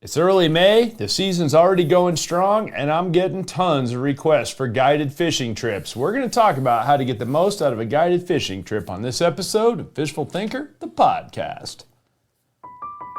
It's early May, the season's already going strong, and I'm getting tons of requests for guided fishing trips. We're going to talk about how to get the most out of a guided fishing trip on this episode of Fishful Thinker, the podcast.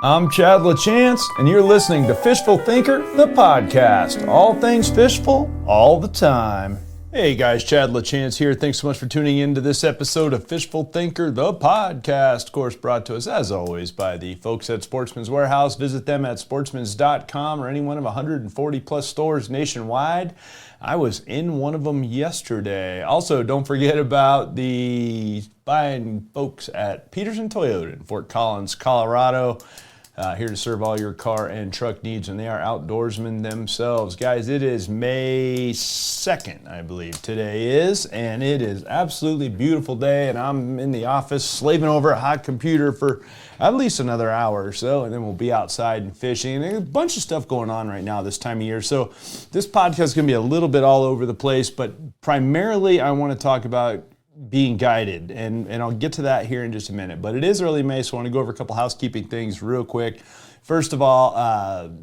I'm Chad LaChance, and you're listening to Fishful Thinker, the podcast. All things fishful, all the time. Hey guys, Chad LaChance here. Thanks so much for tuning in to this episode of Fishful Thinker, the podcast. Of course, brought to us, as always, by the folks at Sportsman's Warehouse. Visit them at sportsmans.com or any one of 140 plus stores nationwide. I was in one of them yesterday. Also, don't forget about the fine folks at Peterson Toyota in Fort Collins, Colorado. Here to serve all your car and truck needs, and they are outdoorsmen themselves. Guys, it is May 2nd, I believe today is, and it is absolutely beautiful day, and I'm in the office slaving over a hot computer for at least another hour or so, and then we'll be outside and fishing. And there's a bunch of stuff going on right now this time of year, so this podcast is going to be a little bit all over the place, but primarily I want to talk about being guided, and I'll get to that here in just a minute. But it is early May, so I want to go over a couple housekeeping things real quick. First of all,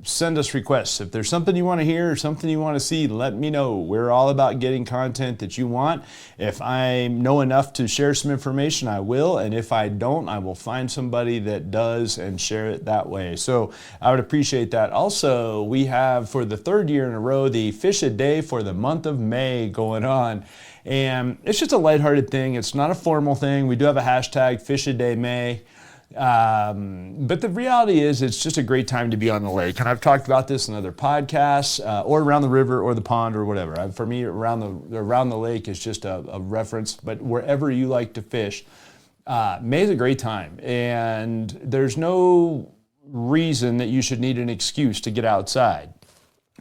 send us requests. If there's something you want to hear or something you want to see, let me know. We're all about getting content that you want. If I know enough to share some information, I will. And if I don't, I will find somebody that does and share it that way. So I would appreciate that. Also, we have, for the third year in a row, the Fish a Day for the month of May going on. And it's just a lighthearted thing. It's not a formal thing. We do have a hashtag, Fish a Day May. But the reality is it's just a great time to be on the lake. And I've talked about this in other podcasts, or around the river or the pond or whatever. For me, around the lake is just a reference. But wherever you like to fish, May is a great time. And there's no reason that you should need an excuse to get outside.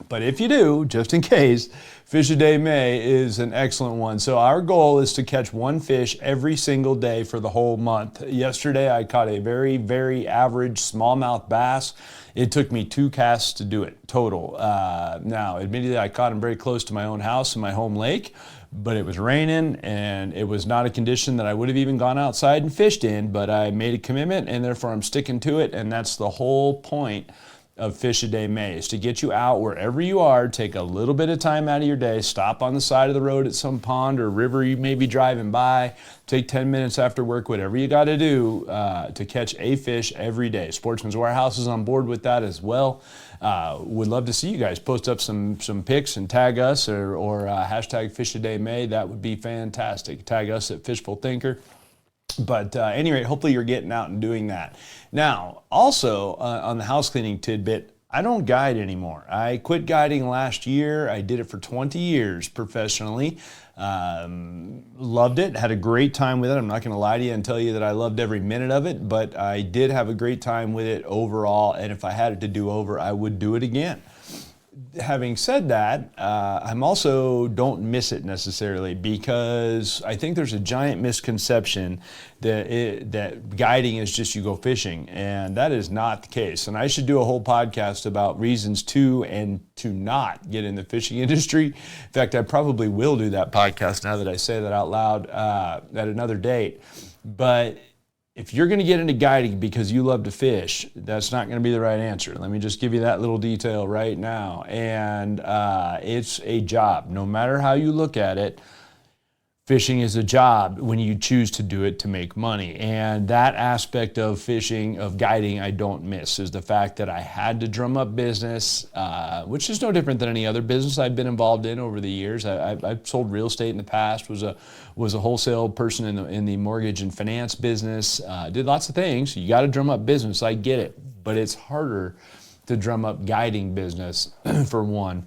But if you do, just in case, Fish a Day May is an excellent one. So our goal is to catch one fish every single day for the whole month. Yesterday, I caught a very, very average smallmouth bass. It took me 2 casts to do it total. Now, admittedly, I caught him very close to my own house and my home lake, but it was raining and it was not a condition that I would have even gone outside and fished in, but I made a commitment and therefore I'm sticking to it, and that's the whole point of Fish a Day May, is to get you out wherever you are, take a little bit of time out of your day, stop on the side of the road at some pond or river you may be driving by, take 10 minutes after work, whatever you got to do to catch a fish every day. Sportsman's Warehouse is on board with that as well. Would love to see you guys post up some pics and tag us or hashtag Fish a Day May. That would be fantastic. Tag us at Fishful Thinker. But at any rate, hopefully you're getting out and doing that. Now, also on the house cleaning tidbit, I don't guide anymore. I quit guiding last year. I did it for 20 years professionally. Loved it, had a great time with it. I'm not going to lie to you and tell you that I loved every minute of it, but I did have a great time with it overall. And if I had it to do over, I would do it again. Having said that, I'm also don't miss it necessarily, because I think there's a giant misconception that guiding is just you go fishing, and that is not the case. And I should do a whole podcast about reasons to and to not get in the fishing industry. In fact, I probably will do that podcast now that I say that out loud at another date. But if you're going to get into guiding because you love to fish, that's not going to be the right answer. Let me just give you that little detail right now. And it's a job. No matter how you look at it, fishing is a job when you choose to do it to make money. And that aspect of fishing, of guiding, I don't miss, is the fact that I had to drum up business, which is no different than any other business I've been involved in over the years. I've sold real estate in the past, was a wholesale person in the mortgage and finance business, did lots of things. You got to drum up business, I get it, but it's harder to drum up guiding business for one.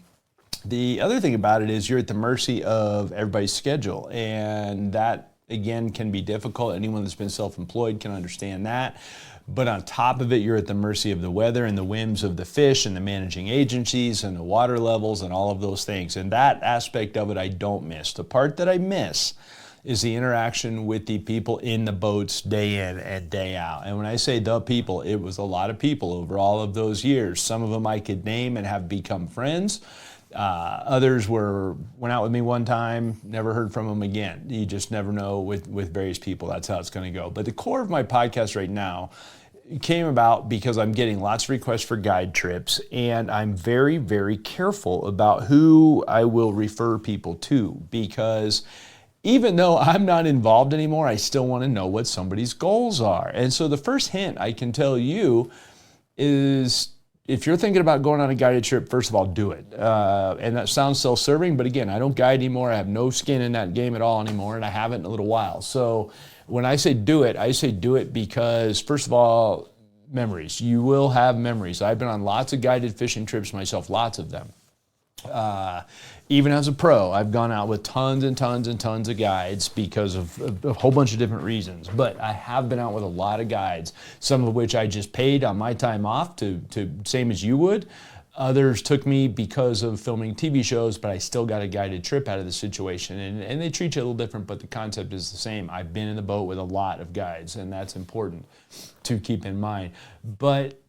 The other thing about it is you're at the mercy of everybody's schedule, and that, again, can be difficult. Anyone that's been self-employed can understand that. But on top of it, you're at the mercy of the weather and the whims of the fish and the managing agencies and the water levels and all of those things. And that aspect of it I don't miss. The part that I miss is the interaction with the people in the boats day in and day out. And when I say the people, it was a lot of people over all of those years. Some of them I could name and have become friends. Others went out with me one time, never heard from them again. You just never know with various people. That's how it's going to go. But the core of my podcast right now came about because I'm getting lots of requests for guide trips, and I'm very, very careful about who I will refer people to, because even though I'm not involved anymore, I still want to know what somebody's goals are. And so the first hint I can tell you is, if you're thinking about going on a guided trip, first of all, do it. And that sounds self-serving, but again, I don't guide anymore. I have no skin in that game at all anymore, and I haven't in a little while. So when I say do it because, first of all, memories. You will have memories. I've been on lots of guided fishing trips myself, lots of them. Even as a pro, I've gone out with tons and tons and tons of guides because of a whole bunch of different reasons. But I have been out with a lot of guides, some of which I just paid on my time off to same as you would. Others took me because of filming TV shows, but I still got a guided trip out of the situation. And they treat you a little different, but the concept is the same. I've been in the boat with a lot of guides, and that's important to keep in mind. But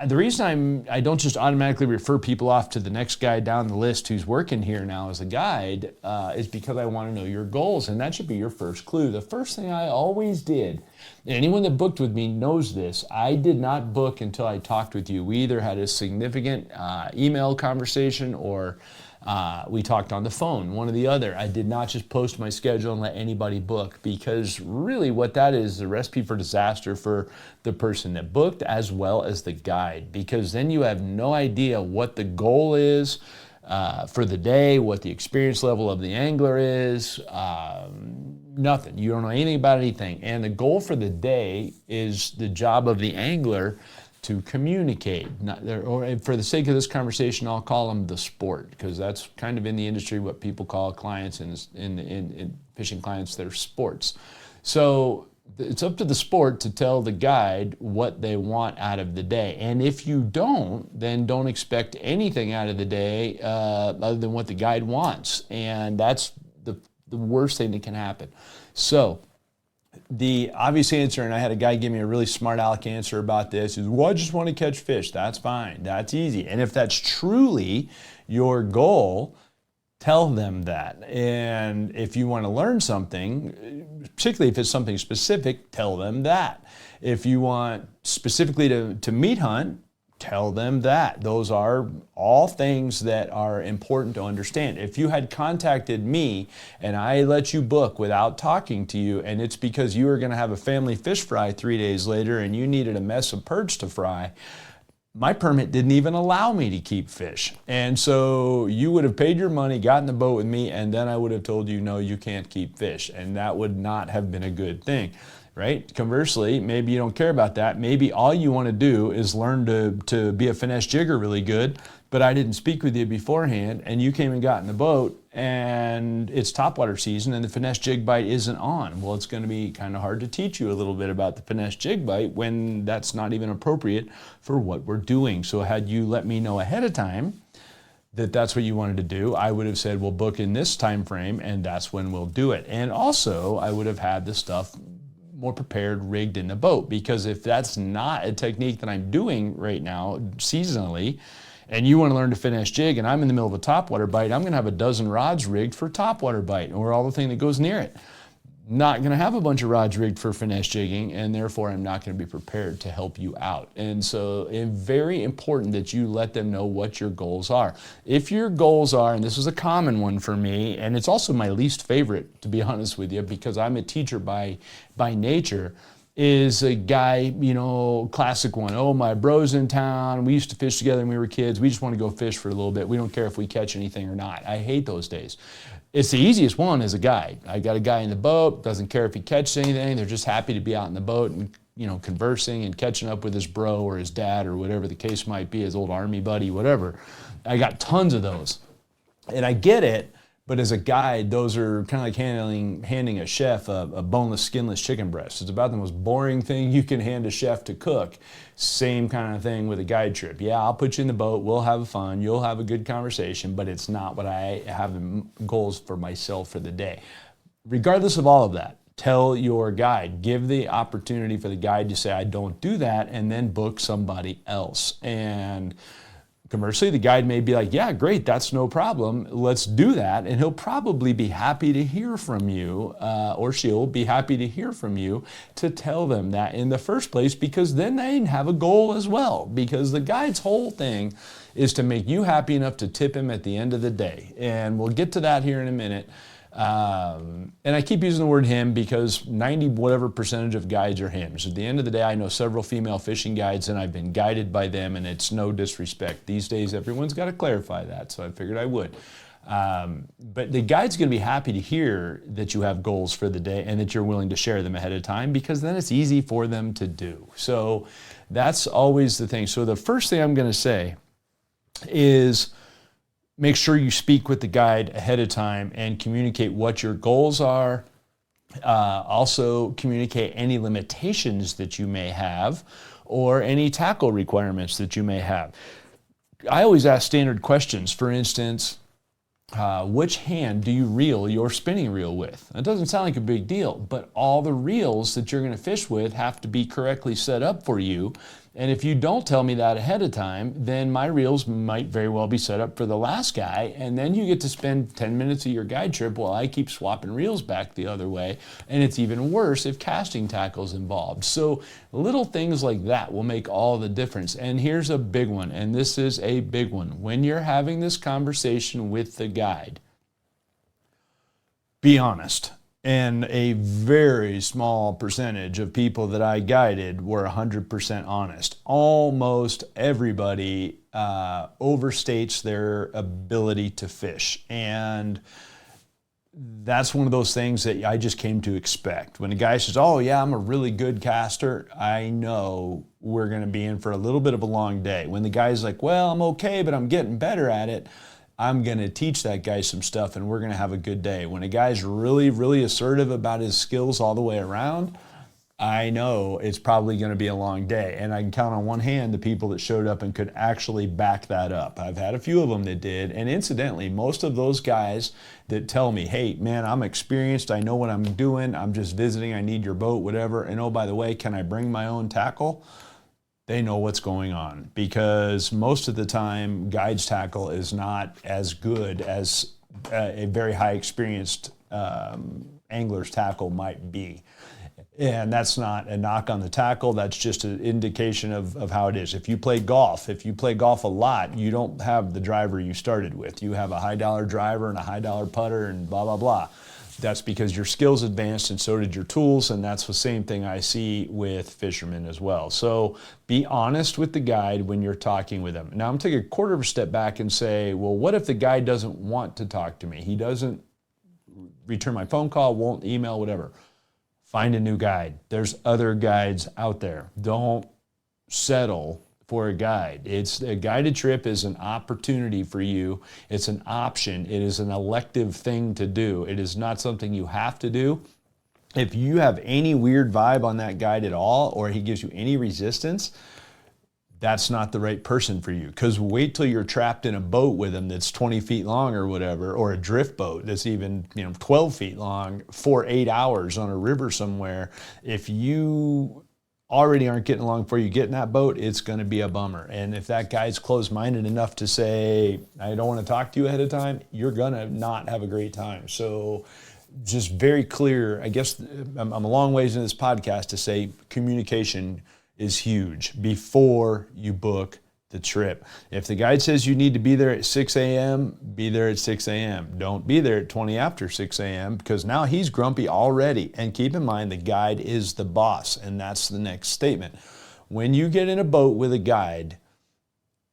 the reason I don't just automatically refer people off to the next guy down the list who's working here now as a guide is because I want to know your goals, and that should be your first clue. The first thing I always did, and anyone that booked with me knows this, I did not book until I talked with you. We either had a significant email conversation or we talked on the phone, one or the other. I did not just post my schedule and let anybody book, because really what that is a recipe for disaster for the person that booked as well as the guide, because then you have no idea what the goal is for the day, what the experience level of the angler is, nothing. You don't know anything about anything. And the goal for the day is the job of the angler to communicate. Or for the sake of this conversation, I'll call them the sport, because that's kind of in the industry what people call clients in fishing clients, they're sports. So it's up to the sport to tell the guide what they want out of the day. And if you don't, then don't expect anything out of the day other than what the guide wants. And that's the worst thing that can happen. So the obvious answer, and I had a guy give me a really smart aleck answer about this, is, well, I just want to catch fish. That's fine. That's easy. And if that's truly your goal, tell them that. And if you want to learn something, particularly if it's something specific, tell them that. If you want specifically to meat hunt, tell them that. Those are all things that are important to understand. If you had contacted me and I let you book without talking to you, and it's because you were going to have a family fish fry 3 days later and you needed a mess of perch to fry, my permit didn't even allow me to keep fish. And so you would have paid your money, got in the boat with me, and then I would have told you, no, you can't keep fish. And that would not have been a good thing. Right? Conversely, maybe you don't care about that. Maybe all you want to do is learn to be a finesse jigger really good, but I didn't speak with you beforehand, and you came and got in the boat, and it's topwater season, and the finesse jig bite isn't on. Well, it's going to be kind of hard to teach you a little bit about the finesse jig bite when that's not even appropriate for what we're doing. So had you let me know ahead of time that that's what you wanted to do, I would have said, we'll book in this time frame, and that's when we'll do it. And also, I would have had the stuff more prepared, rigged in the boat, because if that's not a technique that I'm doing right now seasonally, and you want to learn to finesse jig, and I'm in the middle of a topwater bite, I'm going to have a dozen rods rigged for topwater bite, or all the thing that goes near it. Not going to have a bunch of rods rigged for finesse jigging, and therefore I'm not going to be prepared to help you out. And so it's very important that you let them know what your goals are. If your goals are, and this is a common one for me, and it's also my least favorite, to be honest with you, because I'm a teacher by nature, is a guy, classic one. Oh, my bro's in town. We used to fish together when we were kids. We just want to go fish for a little bit. We don't care if we catch anything or not. I hate those days. It's the easiest one as a guide. I got a guy in the boat, doesn't care if he catches anything. They're just happy to be out in the boat and, conversing and catching up with his bro or his dad or whatever the case might be, his old army buddy, whatever. I got tons of those. And I get it, but as a guide, those are kind of like handing a chef a boneless, skinless chicken breast. It's about the most boring thing you can hand a chef to cook. Same kind of thing with a guide trip. Yeah, I'll put you in the boat, we'll have fun, you'll have a good conversation, but it's not what I have in goals for myself for the day. Regardless of all of that, tell your guide. Give the opportunity for the guide to say, I don't do that, and then book somebody else. And Conversely, the guide may be like, yeah, great, that's no problem. Let's do that. And he'll probably be happy to hear from you, or she'll be happy to hear from you to tell them that in the first place, because then they have a goal as well. Because the guide's whole thing is to make you happy enough to tip him at the end of the day. And we'll get to that here in a minute. And I keep using the word him because 90 whatever percentage of guides are hims. At the end of the day, I know several female fishing guides and I've been guided by them, and it's no disrespect. These days, everyone's got to clarify that, so I figured I would. But the guide's going to be happy to hear that you have goals for the day and that you're willing to share them ahead of time, because then it's easy for them to do. So that's always the thing. So the first thing I'm going to say is, make sure you speak with the guide ahead of time and communicate what your goals are. Also communicate any limitations that you may have or any tackle requirements that you may have. I always ask standard questions. For instance, which hand do you reel your spinning reel with? It doesn't sound like a big deal, but all the reels that you're going to fish with have to be correctly set up for you. And if you don't tell me that ahead of time, then my reels might very well be set up for the last guy, and then you get to spend 10 minutes of your guide trip while I keep swapping reels back the other way, and it's even worse if casting tackle's involved. So little things like that will make all the difference. And here's a big one, and this is a big one. When you're having this conversation with the guide, be honest. And a very small percentage of people that I guided were 100% honest. Almost everybody overstates their ability to fish. And that's one of those things that I just came to expect. When a guy says, oh yeah, I'm a really good caster, I know we're going to be in for a little bit of a long day. When the guy's like, well, I'm okay, but I'm getting better at it, I'm going to teach that guy some stuff and we're going to have a good day. When a guy's really, really assertive about his skills all the way around, I know it's probably going to be a long day. And I can count on one hand the people that showed up and could actually back that up. I've had a few of them that did. And incidentally, most of those guys that tell me, hey, man, I'm experienced, I know what I'm doing, I'm just visiting, I need your boat, whatever. And oh, by the way, can I bring my own tackle? They know what's going on, because most of the time guide's tackle is not as good as a very high experienced angler's tackle might be. And that's not a knock on the tackle, that's just an indication of how it is. If you play golf a lot, you don't have the driver you started with. You have a high dollar driver and a high dollar putter and blah, blah, blah. That's because your skills advanced and so did your tools, and that's the same thing I see with fishermen as well. So be honest with the guide when you're talking with them. Now I'm taking a quarter of a step back and say, well, what if the guide doesn't want to talk to me? He doesn't return my phone call, won't email, whatever. Find a new guide. There's other guides out there. Don't settle for a guide. It's a guided trip is an opportunity for you. It's an option. It is an elective thing to do. It is not something you have to do. If you have any weird vibe on that guide at all, or he gives you any resistance, that's not the right person for you. Because wait till you're trapped in a boat with him that's 20 feet long or whatever, or a drift boat that's even 12 feet long for 8 hours on a river somewhere. If you already aren't getting along before you get in that boat, it's going to be a bummer. And if that guy's closed-minded enough to say, I don't want to talk to you ahead of time, you're going to not have a great time. So just very clear, I guess I'm a long ways into this podcast to say communication is huge before you book the trip. If the guide says you need to be there at 6 a.m., be there at 6 a.m. Don't be there at 20 after 6 a.m. because now he's grumpy already. And keep in mind, the guide is the boss, and that's the next statement. When you get in a boat with a guide,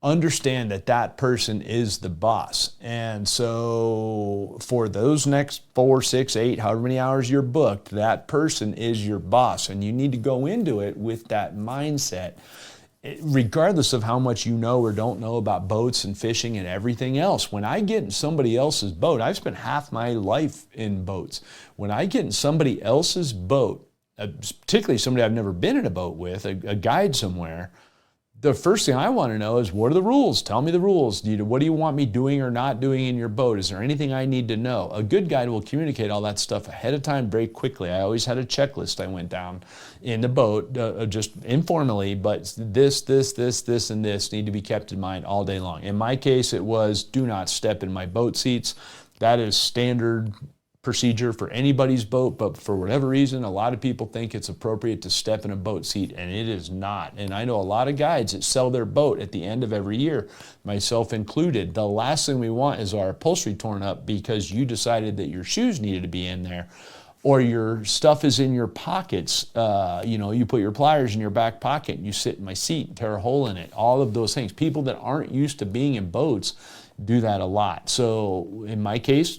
understand that that person is the boss. And so for those next 4, 6, 8, however many hours you're booked, that person is your boss. And you need to go into it with that mindset, regardless of how much you know or don't know about boats and fishing and everything else. When I get in somebody else's boat, I've spent half my life in boats. When I get in somebody else's boat, particularly somebody I've never been in a boat with, a guide somewhere, the first thing I want to know is, what are the rules? Tell me the rules. What do you want me doing or not doing in your boat? Is there anything I need to know? A good guide will communicate all that stuff ahead of time very quickly. I always had a checklist I went down in the boat, just informally, but this, and this need to be kept in mind all day long. In my case, it was, do not step in my boat seats. That is standard procedure for anybody's boat, but for whatever reason, a lot of people think it's appropriate to step in a boat seat, and it is not. And I know a lot of guides that sell their boat at the end of every year, myself included. The last thing we want is our upholstery torn up because you decided that your shoes needed to be in there, or your stuff is in your pockets. You put your pliers in your back pocket and you sit in my seat and tear a hole in it. All of those things. People that aren't used to being in boats do that a lot. So in my case,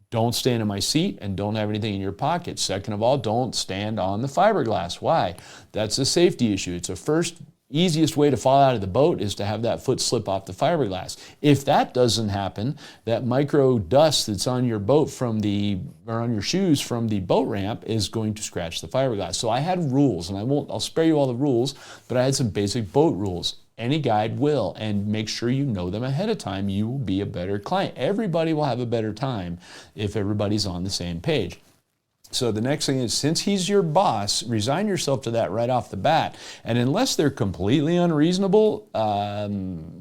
don't stand in my seat and don't have anything in your pocket. Second of all, don't stand on the fiberglass. Why? That's a safety issue. It's a first easiest way to fall out of the boat is to have that foot slip off the fiberglass. If that doesn't happen, that micro dust that's on your boat or on your shoes from the boat ramp is going to scratch the fiberglass. So I had rules, and I'll spare you all the rules, but I had some basic boat rules. Any guide will, and make sure you know them ahead of time. You will be a better client. Everybody will have a better time if everybody's on the same page. So the next thing is, since he's your boss, resign yourself to that right off the bat. And unless they're completely unreasonable,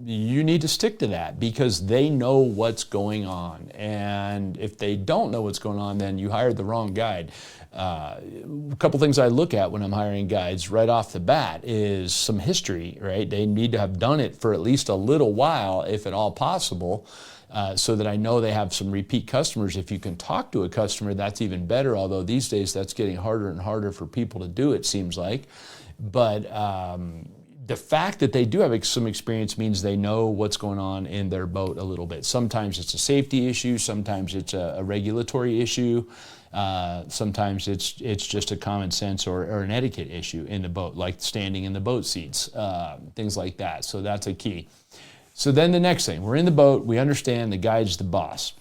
you need to stick to that because they know what's going on. And if they don't know what's going on, then you hired the wrong guide. A couple things I look at when I'm hiring guides right off the bat is some history, right? They need to have done it for at least a little while, if at all possible. So that I know they have some repeat customers. If you can talk to a customer, that's even better, although these days that's getting harder and harder for people to do, it seems like. But the fact that they do have some experience means they know what's going on in their boat a little bit. Sometimes it's a safety issue, sometimes it's a regulatory issue, sometimes it's just a common sense or an etiquette issue in the boat, like standing in the boat seats, things like that. So that's a key. So then the next thing, we're in the boat, we understand the guide's the boss.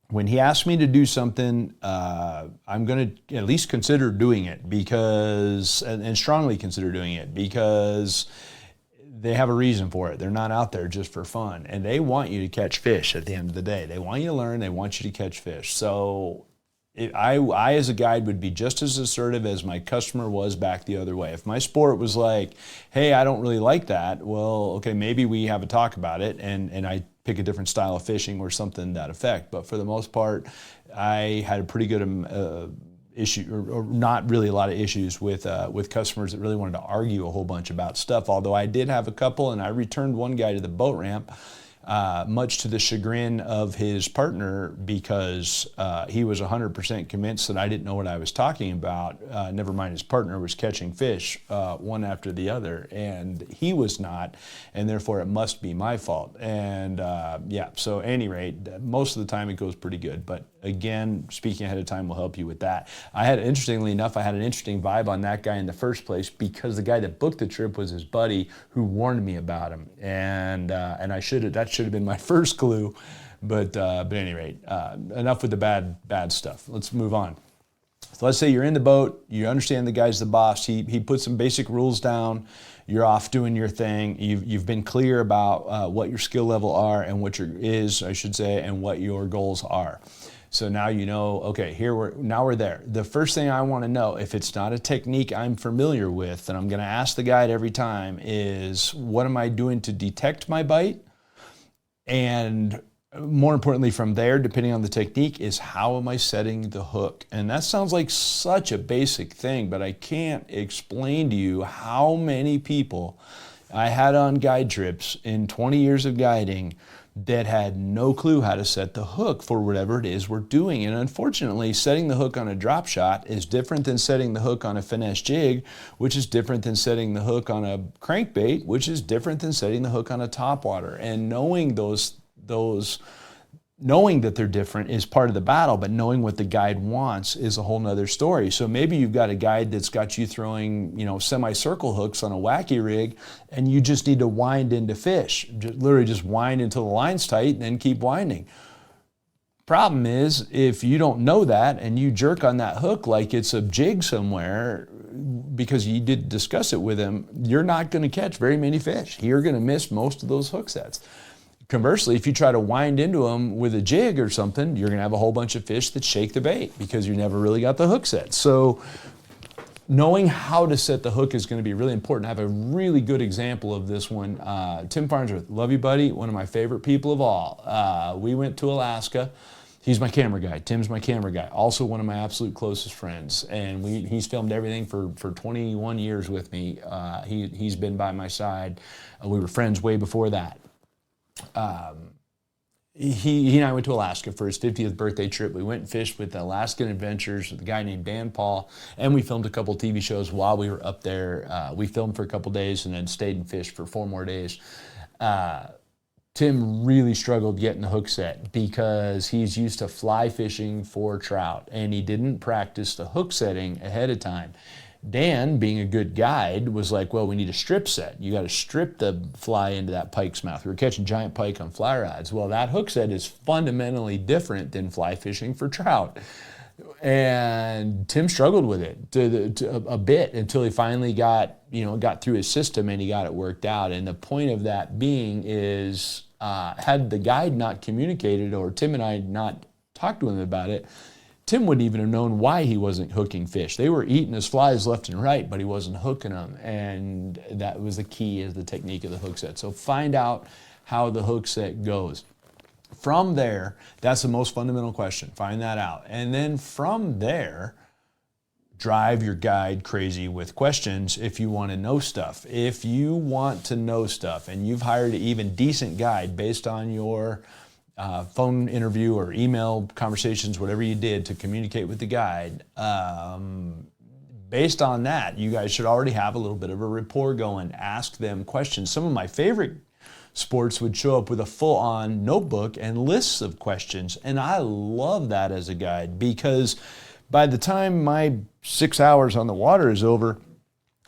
When he asks me to do something, I'm going to at least consider doing it and strongly consider doing it because they have a reason for it. They're not out there just for fun. And they want you to catch fish at the end of the day. They want you to learn, they want you to catch fish. So I as a guide would be just as assertive as my customer was back the other way. If my sport was like, hey, I don't really like that, well, okay, maybe we have a talk about it and I pick a different style of fishing or something to that effect. But for the most part, I had a pretty good issue, or not really a lot of issues with customers that really wanted to argue a whole bunch about stuff. Although I did have a couple, and I returned one guy to the boat ramp, much to the chagrin of his partner because he was 100% convinced that I didn't know what I was talking about. Never mind, his partner was catching fish one after the other, and he was not, and therefore it must be my fault. And so at any rate, most of the time it goes pretty good. But again, speaking ahead of time will help you with that. Interestingly enough, I had an interesting vibe on that guy in the first place because the guy that booked the trip was his buddy who warned me about him, and that should have been my first clue. But at any rate, enough with the bad stuff. Let's move on. So let's say you're in the boat, you understand the guy's the boss. He put some basic rules down. You're off doing your thing. You've been clear about what your skill level are and what and what your goals are. So now you know, okay, now we're there. The first thing I want to know, if it's not a technique I'm familiar with, and I'm going to ask the guide every time, is what am I doing to detect my bite? And more importantly, from there, depending on the technique, is how am I setting the hook? And that sounds like such a basic thing, but I can't explain to you how many people I had on guide trips in 20 years of guiding that had no clue how to set the hook for whatever it is we're doing. And unfortunately, setting the hook on a drop shot is different than setting the hook on a finesse jig, which is different than setting the hook on a crankbait, which is different than setting the hook on a topwater. And knowing knowing that they're different is part of the battle, but knowing what the guide wants is a whole nother story. So maybe you've got a guide that's got you throwing, semicircle hooks on a wacky rig, and you just need to wind into fish. Literally just wind until the line's tight and then keep winding. Problem is, if you don't know that and you jerk on that hook like it's a jig somewhere because you did discuss it with him, you're not going to catch very many fish. You're going to miss most of those hook sets. Conversely, if you try to wind into them with a jig or something, you're going to have a whole bunch of fish that shake the bait because you never really got the hook set. So knowing how to set the hook is going to be really important. I have a really good example of this one. Tim Farnsworth, love you, buddy, one of my favorite people of all. We went to Alaska. He's my camera guy. Tim's my camera guy. Also one of my absolute closest friends. And he's filmed everything for 21 years with me. He's been by my side. We were friends way before that. He and I went to Alaska for his 50th birthday trip. We went and fished with the Alaskan Adventures with a guy named Dan Paul, and we filmed a couple TV shows while we were up there. We filmed for a couple days and then stayed and fished for 4 more days. Tim really struggled getting the hook set because he's used to fly fishing for trout, and he didn't practice the hook setting ahead of time. Dan, being a good guide, was like, well, we need a strip set. You got to strip the fly into that pike's mouth. We were catching giant pike on fly rods. Well, that hook set is fundamentally different than fly fishing for trout. And Tim struggled with it a bit until he finally got through his system and he got it worked out. And the point of that being is, had the guide not communicated or Tim and I not talked to him about it, Tim wouldn't even have known why he wasn't hooking fish. They were eating his flies left and right, but he wasn't hooking them. And that was the key, is the technique of the hook set. So find out how the hook set goes. From there, that's the most fundamental question. Find that out. And then from there, drive your guide crazy with questions if you want to know stuff. If you want to know stuff and you've hired an even decent guide based on your phone interview or email conversations, whatever you did to communicate with the guide, based on that, you guys should already have a little bit of a rapport going. Ask them questions. Some of my favorite sports would show up with a full-on notebook and lists of questions, and I love that as a guide because by the time my 6 hours on the water is over,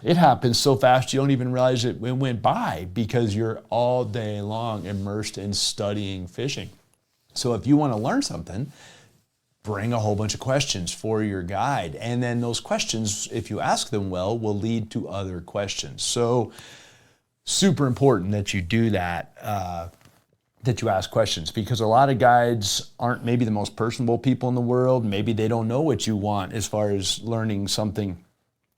it happens so fast you don't even realize it went by because you're all day long immersed in studying fishing. So if you want to learn something, bring a whole bunch of questions for your guide. And then those questions, if you ask them well, will lead to other questions. So super important that you do that, that you ask questions, because a lot of guides aren't maybe the most personable people in the world. Maybe they don't know what you want as far as learning something.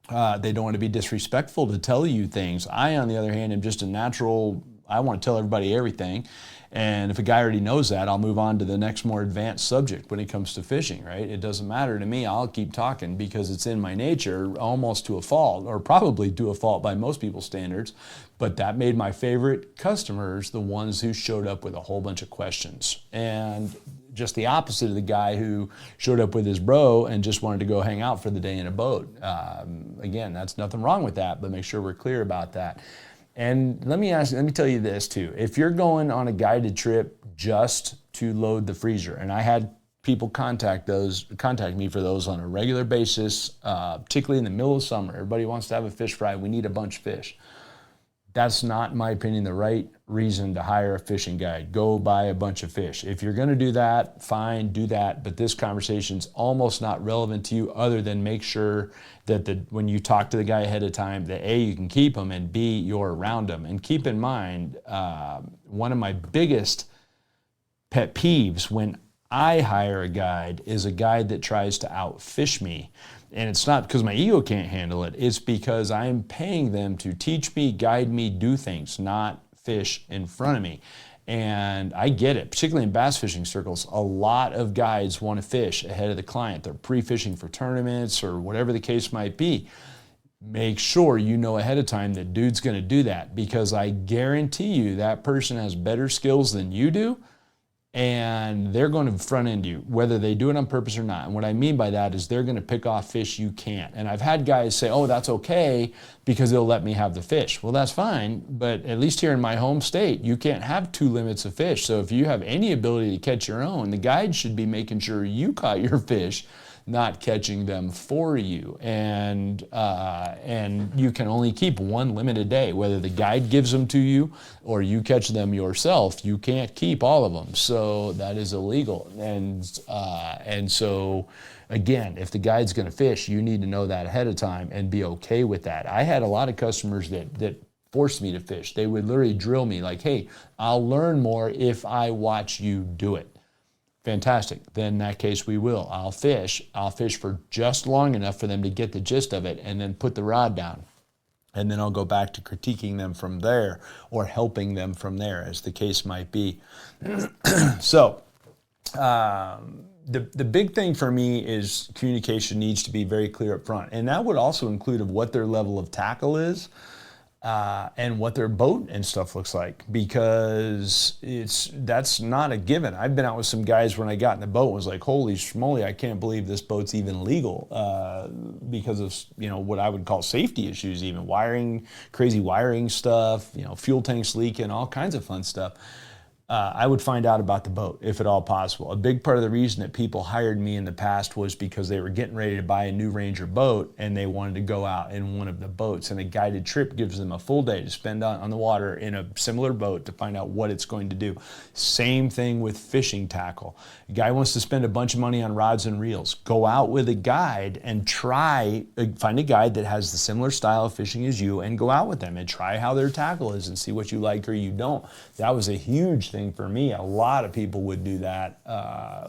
They don't want to be disrespectful to tell you things. I, on the other hand, am just a natural, I want to tell everybody everything. And if a guy already knows that, I'll move on to the next more advanced subject when it comes to fishing, right? It doesn't matter to me. I'll keep talking because it's in my nature, almost to a fault, or probably to a fault by most people's standards. But that made my favorite customers the ones who showed up with a whole bunch of questions. And just the opposite of the guy who showed up with his bro and just wanted to go hang out for the day in a boat. Again, that's nothing wrong with that, but make sure we're clear about that. And let me tell you this too. If you're going on a guided trip just to load the freezer, and I had people contact me for those on a regular basis, particularly in the middle of summer. Everybody wants to have a fish fry. We need a bunch of fish. That's not, in my opinion, the right reason to hire a fishing guide. Go buy a bunch of fish. If you're going to do that, fine, do that. But this conversation's almost not relevant to you, other than make sure that when you talk to the guy ahead of time, that A, you can keep him, and B, you're around him. And keep in mind, one of my biggest pet peeves when I hire a guide is a guide that tries to outfish me. And it's not because my ego can't handle it. It's because I'm paying them to teach me, guide me, do things, not fish in front of me. And I get it, particularly in bass fishing circles. A lot of guides want to fish ahead of the client. They're pre-fishing for tournaments or whatever the case might be. Make sure you know ahead of time that dude's going to do that, because I guarantee you that person has better skills than you do. And they're going to front end you, whether they do it on purpose or not. And what I mean by that is they're going to pick off fish you can't. And I've had guys say, oh, that's okay because they'll let me have the fish. Well, that's fine, but at least here in my home state, you can't have 2 limits of fish. So if you have any ability to catch your own, the guide should be making sure you caught your fish, not catching them for you. And you can only keep one limit a day, whether the guide gives them to you or you catch them yourself. You can't keep all of them, so that is illegal. And so again, if the guide's going to fish, you need to know that ahead of time and be okay with that. I had a lot of customers that forced me to fish. They would literally drill me like, hey, I'll learn more if I watch you do it. Fantastic. Then in that case, we will. I'll fish for just long enough for them to get the gist of it and then put the rod down. And then I'll go back to critiquing them from there or helping them from there, as the case might be. So the big thing for me is communication needs to be very clear up front. And that would also include of what their level of tackle is. And what their boat and stuff looks like, because that's not a given. I've been out with some guys when I got in the boat was like, holy schmoly, I can't believe this boat's even legal, because of what I would call safety issues, even crazy wiring stuff, fuel tanks leaking, all kinds of fun stuff. I would find out about the boat if at all possible. A big part of the reason that people hired me in the past was because they were getting ready to buy a new Ranger boat and they wanted to go out in one of the boats, and a guided trip gives them a full day to spend on the water in a similar boat to find out what it's going to do. Same thing with fishing tackle. A guy wants to spend a bunch of money on rods and reels. Go out with a guide and find a guide that has the similar style of fishing as you and go out with them and try how their tackle is and see what you like or you don't. That was a huge thing for me. A lot of people would do that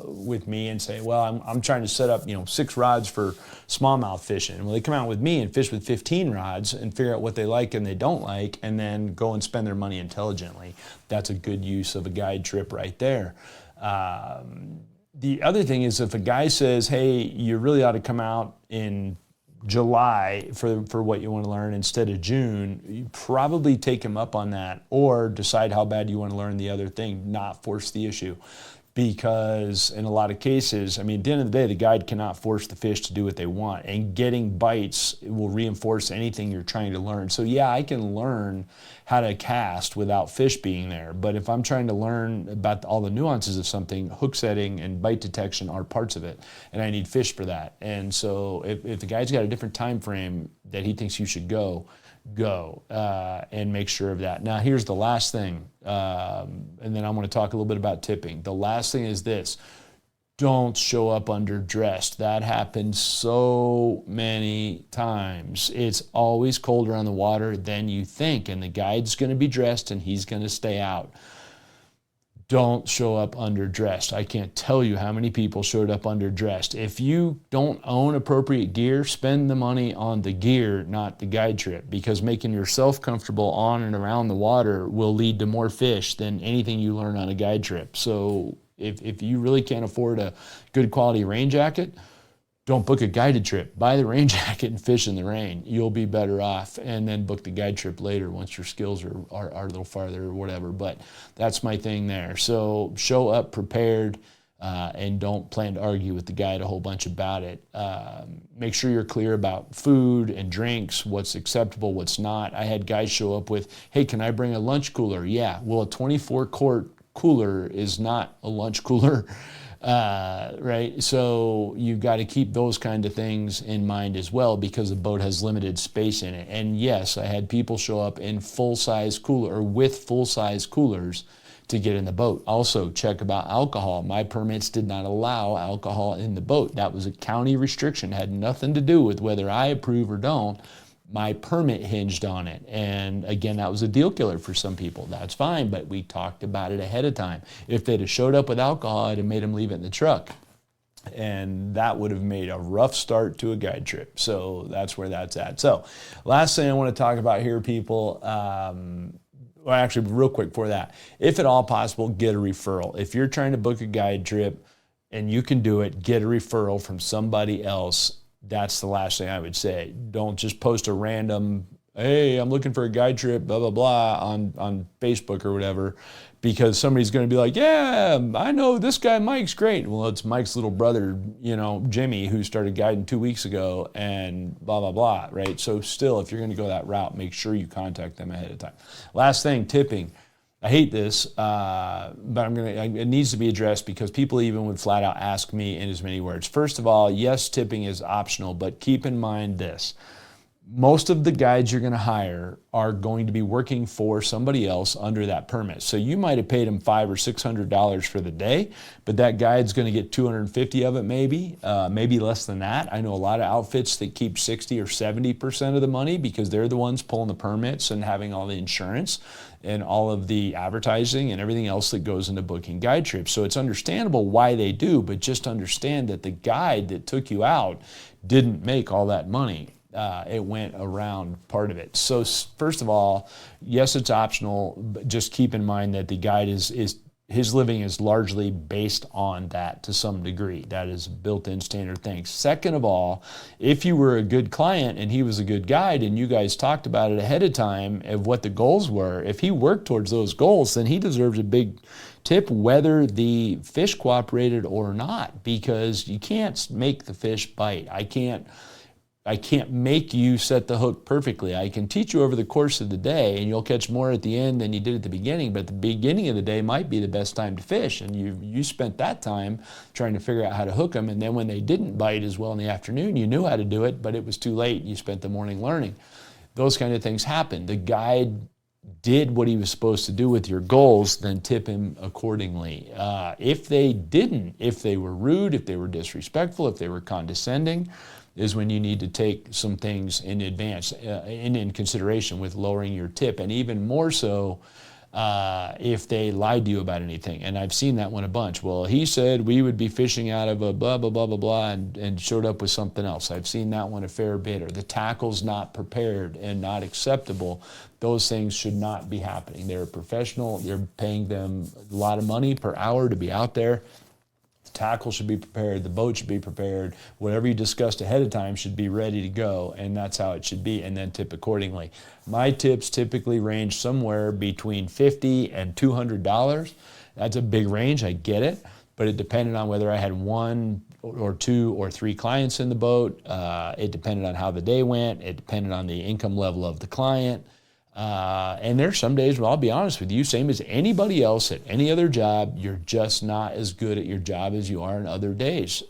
with me and say, well, I'm trying to set up 6 rods for smallmouth fishing. Well, they come out with me and fish with 15 rods and figure out what they like and they don't like, and then go and spend their money intelligently. That's a good use of a guide trip right there. The other thing is, if a guy says, hey, you really ought to come out in July for what you want to learn instead of June, you probably take him up on that, or decide how bad you want to learn the other thing, not force the issue. Because in a lot of cases, at the end of the day, the guide cannot force the fish to do what they want, and getting bites will reinforce anything you're trying to learn. So yeah, I can learn how to cast without fish being there, but if I'm trying to learn about all the nuances of something, hook setting and bite detection are parts of it, and I need fish for that. And so if the guy's got a different time frame that he thinks you should go, and make sure of that. Now, here's the last thing, and then I want to talk a little bit about tipping. The last thing is this: don't show up underdressed. That happens so many times. It's always colder on the water than you think, and the guide's going to be dressed and he's going to stay out. Don't show up underdressed. I can't tell you how many people showed up underdressed. If you don't own appropriate gear, spend the money on the gear, not the guide trip, because making yourself comfortable on and around the water will lead to more fish than anything you learn on a guide trip. So if you really can't afford a good quality rain jacket, don't book a guided trip. Buy the rain jacket and fish in the rain. You'll be better off, and then book the guide trip later once your skills are a little farther or whatever. But that's my thing there. So show up prepared, and don't plan to argue with the guide a whole bunch about it. Make sure you're clear about food and drinks, what's acceptable, what's not. I had guys show up with, hey, can I bring a lunch cooler? Yeah, well, a 24-quart cooler is not a lunch cooler. Right? So you've got to keep those kind of things in mind as well, because the boat has limited space in it. And yes, I had people show up in full-size cooler or with full-size coolers to get in the boat. Also, check about alcohol. My permits did not allow alcohol in the boat. That was a county restriction. It had nothing to do with whether I approve or don't. My permit hinged on it. And again, that was a deal killer for some people. That's fine, but we talked about it ahead of time. If they'd have showed up with alcohol, I'd have made them leave it in the truck. And that would have made a rough start to a guide trip. So that's where that's at. So last thing I want to talk about here, people, well, actually, real quick before that, if at all possible, get a referral. If you're trying to book a guide trip and you can do it, get a referral from somebody else. That's the last thing I would say. Don't just post a random, hey, I'm looking for a guide trip, blah, blah, blah, on Facebook or whatever, because somebody's going to be like, yeah, I know this guy Mike's great. Well, it's Mike's little brother, Jimmy, who started guiding 2 weeks ago, and blah, blah, blah, right? So still, if you're going to go that route, make sure you contact them ahead of time. Last thing, tipping. I hate this, but it needs to be addressed because people even would flat out ask me in as many words. First of all, yes, tipping is optional, but keep in mind this. Most of the guides you're going to hire are going to be working for somebody else under that permit. So you might have paid them $500 or $600 for the day, but that guide's going to get 250 of it maybe less than that. I know a lot of outfits that keep 60 or 70% of the money because they're the ones pulling the permits and having all the insurance and all of the advertising and everything else that goes into booking guide trips. So it's understandable why they do, but just understand that the guide that took you out didn't make all that money. It went around part of it. So first of all, yes, it's optional, but just keep in mind that the guide is his living is largely based on that to some degree. That is a built-in standard thing. Second of all, if you were a good client and he was a good guide and you guys talked about it ahead of time of what the goals were, if he worked towards those goals, then he deserves a big tip whether the fish cooperated or not, because you can't make the fish bite. I can't make you set the hook perfectly. I can teach you over the course of the day and you'll catch more at the end than you did at the beginning, but the beginning of the day might be the best time to fish, and you spent that time trying to figure out how to hook them, and then when they didn't bite as well in the afternoon, you knew how to do it, but it was too late. You spent the morning learning. Those kind of things happen. The guide did what he was supposed to do with your goals, then tip him accordingly. If they didn't, if they were rude, if they were disrespectful, if they were condescending, is when you need to take some things in advance, in consideration with lowering your tip, and even more so if they lied to you about anything. And I've seen that one a bunch. Well, he said we would be fishing out of a blah, blah, blah, blah, blah, and showed up with something else. I've seen that one a fair bit. Or the tackle's not prepared and not acceptable. Those things should not be happening. They're professional. You're paying them a lot of money per hour to be out there. The tackle should be prepared, the boat should be prepared, whatever you discussed ahead of time should be ready to go, and that's how it should be, and then tip accordingly. My tips typically range somewhere between $50 and $200. That's a big range, I get it, but it depended on whether I had one or two or three clients in the boat. It depended on how the day went. It depended on the income level of the client. And there's some days, well, I'll be honest with you, same as anybody else at any other job, you're just not as good at your job as you are in other days.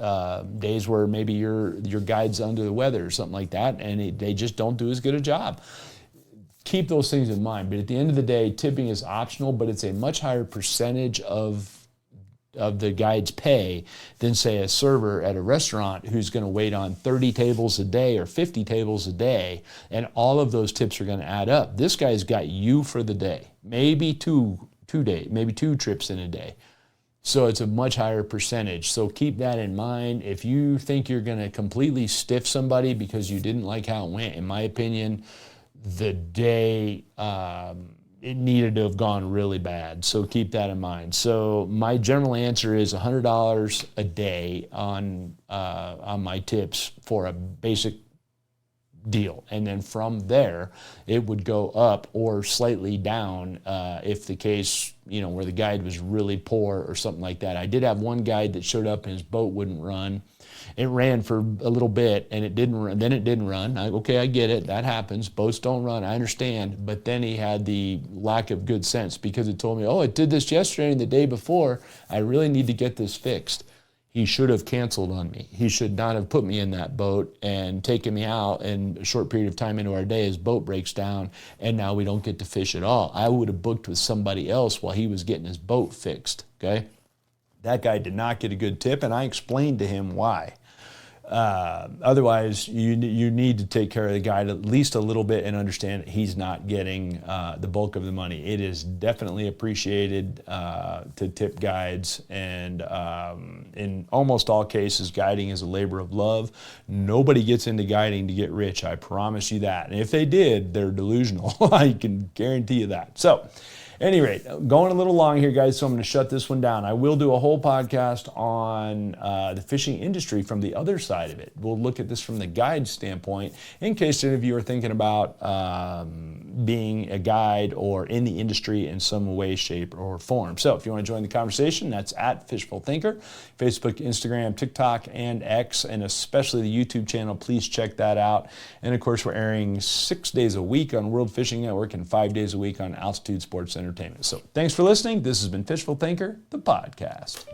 Days where maybe your guide's under the weather or something like that, and they just don't do as good a job. Keep those things in mind. But at the end of the day, tipping is optional, but it's a much higher percentage of the guide's pay than, say, a server at a restaurant who's going to wait on 30 tables a day or 50 tables a day, and all of those tips are going to add up. This guy's got you for the day, maybe two trips in a day. So it's a much higher percentage. So keep that in mind. If you think you're going to completely stiff somebody because you didn't like how it went, in my opinion, the day it needed to have gone really bad. So keep that in mind. So my general answer is $100 a day on my tips for a basic deal. And then from there, it would go up or slightly down if the case, where the guide was really poor or something like that. I did have one guide that showed up and his boat wouldn't run. It ran for a little bit and it didn't run. Then it didn't run. Okay, I get it. That happens. Boats don't run. I understand. But then he had the lack of good sense because it told me, oh, it did this yesterday and the day before. I really need to get this fixed. He should have canceled on me. He should not have put me in that boat and taken me out, and a short period of time into our day, his boat breaks down and now we don't get to fish at all. I would have booked with somebody else while he was getting his boat fixed, okay? That guy did not get a good tip, and I explained to him why. Otherwise, you need to take care of the guy at least a little bit and understand that he's not getting the bulk of the money. It is definitely appreciated to tip guides, and in almost all cases, guiding is a labor of love. Nobody gets into guiding to get rich, I promise you that. And if they did, they're delusional. I can guarantee you that. So, at any rate, going a little long here, guys, so I'm going to shut this one down. I will do a whole podcast on the fishing industry from the other side of it. We'll look at this from the guide standpoint in case any of you are thinking about being a guide or in the industry in some way, shape, or form. So if you want to join the conversation, that's at Fishful Thinker, Facebook, Instagram, TikTok, and X, and especially the YouTube channel. Please check that out. And, of course, we're airing 6 days a week on World Fishing Network and 5 days a week on Altitude Sports Center entertainment. So thanks for listening. This has been Fishful Thinker, the podcast.